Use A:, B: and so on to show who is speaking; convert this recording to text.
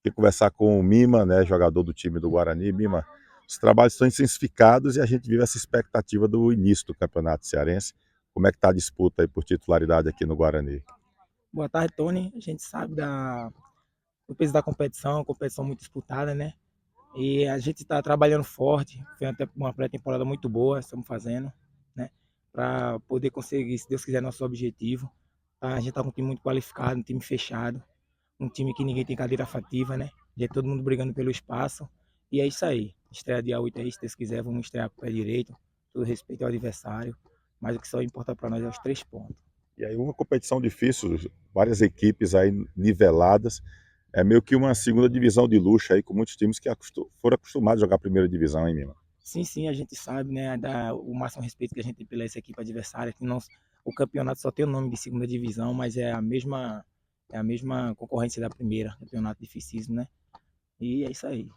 A: Aqui conversar com o Mima, né, jogador do time do Guarani. Mima, os trabalhos estão intensificados e a gente vive essa expectativa do início do Campeonato Cearense. Como é que está a disputa aí por titularidade aqui no Guarani?
B: Boa tarde, Tony. A gente sabe do peso da competição muito disputada, né? E a gente está trabalhando forte, foi até uma pré-temporada muito boa, estamos fazendo, né? Para poder conseguir, se Deus quiser, nosso objetivo. Tá? A gente está com um time muito qualificado, um time fechado, um time que ninguém tem cadeira fativa, né? Já todo mundo brigando pelo espaço. E é isso aí. Estreia dia 8 aí, se Deus quiser, vamos estrear com o pé direito, todo respeito ao adversário, mas o que só importa para nós é os 3 pontos.
A: E aí uma competição difícil, várias equipes aí niveladas. É meio que uma segunda divisão de luxo aí, com muitos times que foram acostumados a jogar a primeira divisão, hein, Mima?
B: Sim, sim, a gente sabe, né, o máximo respeito que a gente tem pela essa equipe adversária, que não, o campeonato só tem o nome de segunda divisão, mas é a mesma concorrência da primeira, campeonato dificílimo, né? E é isso aí.